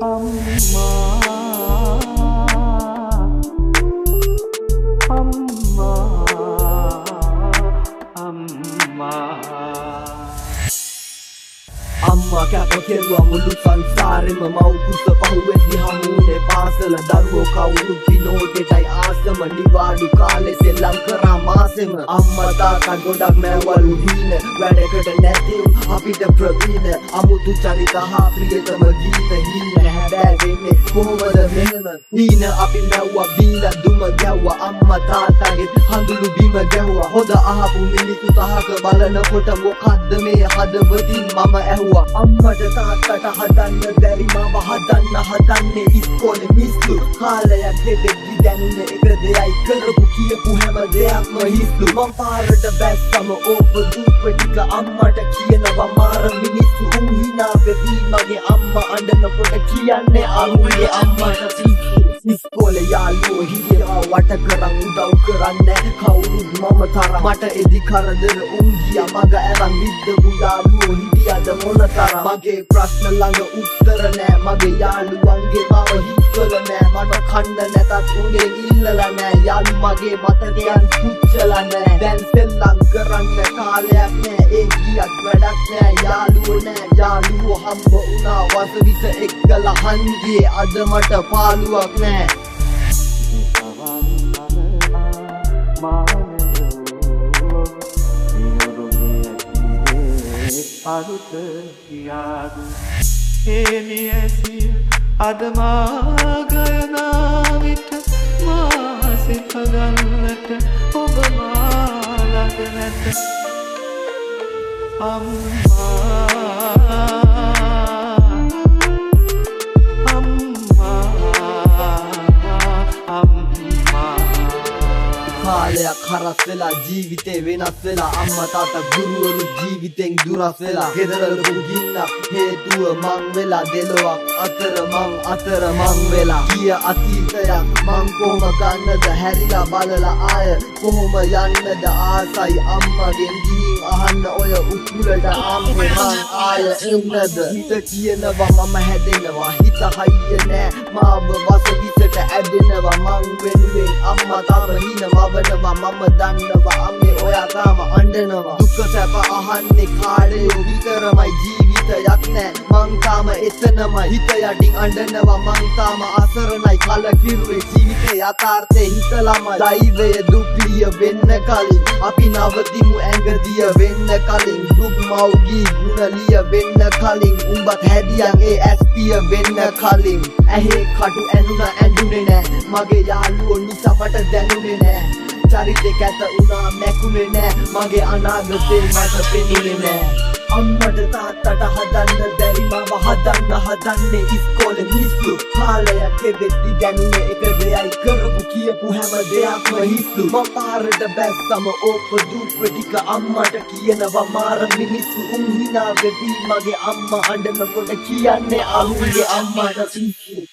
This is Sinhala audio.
Amma, amma, amma. අම්මා කැප කෙරුවා මුළු සංසාරෙම මව්කුස පහුවෙද්දි හමුුනේ පාසල දරුවෝ කවුරු විනෝදෙටයි ආසම නිවාඩු කාලේ සෙල්ලම් කරා මාසෙම අම්මා තාත්තා ගොඩක් මැව්වලු හීන වැඩකට නැති අපිට ප්‍රවීණ අමුතු චරිත හා ප්‍රියතම ගීත හීන හැබැයි වෙන්නේ කොහොමද මෙහෙම හීන අපි මැව්වා බීලා දුම ගැව්වා අම්මා තාත්තාගේ හඳුළු බිම ගැව්වා හොද අහපු මිනිත්තු 3ක බලනකොට මොකද්ද මේ හදවතින් මම ඇහුවා අම්මට තාත්තට හදන්න බැරි මම හදන්නේ ඉස්කෝලේ මිස්ලු කාලයක් දෙදෙද්දි දැනුනේ එක දෙයයි කරපු කියපු හැම දෙයක්ම හිස්ලු මම පාරට බැස්සම ඕප දුප්ප ටික අම්මට කියනවා මාර මිනිස්සු උන් hina වෙවි මගේ අම්මා අඬනකොට කියන්නේ අරුගේ අම්මට පිස්සු ඉස්කෝලේ යාළුවෝ හිටියා වට කරන් උදව් කරන්නේ කවුරුත් මම තරම් මට එදි කරදර උන් ගියා මග ඇරන් විද්දපු යාළුවෝ හිටියද මොනතරම් මගේ ප්‍රශ්න ළඟ උත්තර නෑ මගේ යාළුවන්ගේ මම හිතවල නෑ මට කන්න නැතත් උන්ගේ ඉල්ලලා නෑ යාළු මගේ මතකයන් පුච්චලා නෑ දැන් සෙල්ලම් කරන්න කාලයක් නෑ ඒ ගියත් වැඩක් නෑ යාළුවෝ හම්බ වුණා වසවිස එක්කලා හන්දියේ අද මට පාළුවක් නෑ අරුත කියාදු එලියසිය අදමාගයනා විට මාසිත ගන්නට ඔබ මාලග නැත කාලයක් හරස් වෙලා ජීවිතේ වෙනස් වෙලා අම්මා තාත්තා ගුරුවරු ජීවිතෙන් දුරස් වෙලා ගෙදරලු ගින්නක් හේතුව මං වෙලා දෙලොවක් අතර මං වෙලා කිය අතීතයක් මං කොහොම ගන්නද හැරිලා බලලා ආය කොහොම යන්නද ආසයි අම්මගෙන් ගිහින් අහන්න ඔය උකුලට ආම්මේ මං ආය එන්නද හිත කියනවා මම හැදෙනවා හිත හයිය නෑ මාව වසවිසට ඇදෙනවා මං වෙනුවෙන් අම්මා තාම හින මවනවා මම දන්නවා අම්මේ ඔයා තාම අඬනවා දුක සැප අහන්නේ කාඩයෝ විතරමයි ජීවිතයක් නෑ මං තාම එතනමයි හිත යටින් අඬනවා මං තාම අසරණයි කලකිරුවේ ජීවිතේ යථාර්ථේ හිතලමයි දෛවය දුක්ලිය වෙන්න කලින් අපි නවතිමු ඇඟදිය වෙන්න කලින් දුක් මව්ගී ගුණලිය වෙන්න කලින් උඹත් හැදියන් ඒ ඇස්පිය වෙන්න කලින් ඇහි කටු ඇඬුනේ නෑ මගේ යාළුවෝ නිසා මට දැනුනේ නෑ චරිතේ කැත උනා මැකුනේ නෑ මගේ අනාගතේ මට පෙනුනේ නෑ අම්මට තාත්තට හදන්න බැරි මම හදන්නේ ඉස්කෝලේ මිස්ලු කාලයක් දෙවෙද්දි දැනුනේ එක දෙයයි කරපු කියපු හැම දෙයක්ම හිස්ලු මම පාරට බැස්සම ඕප දුප්ප ටික අම්මට කියනවා මාර මිනිස්සු උන් hina වෙවි මගේ අම්මා අඬනකොට කියන්නේ අරුගේ අම්මට පිස්සු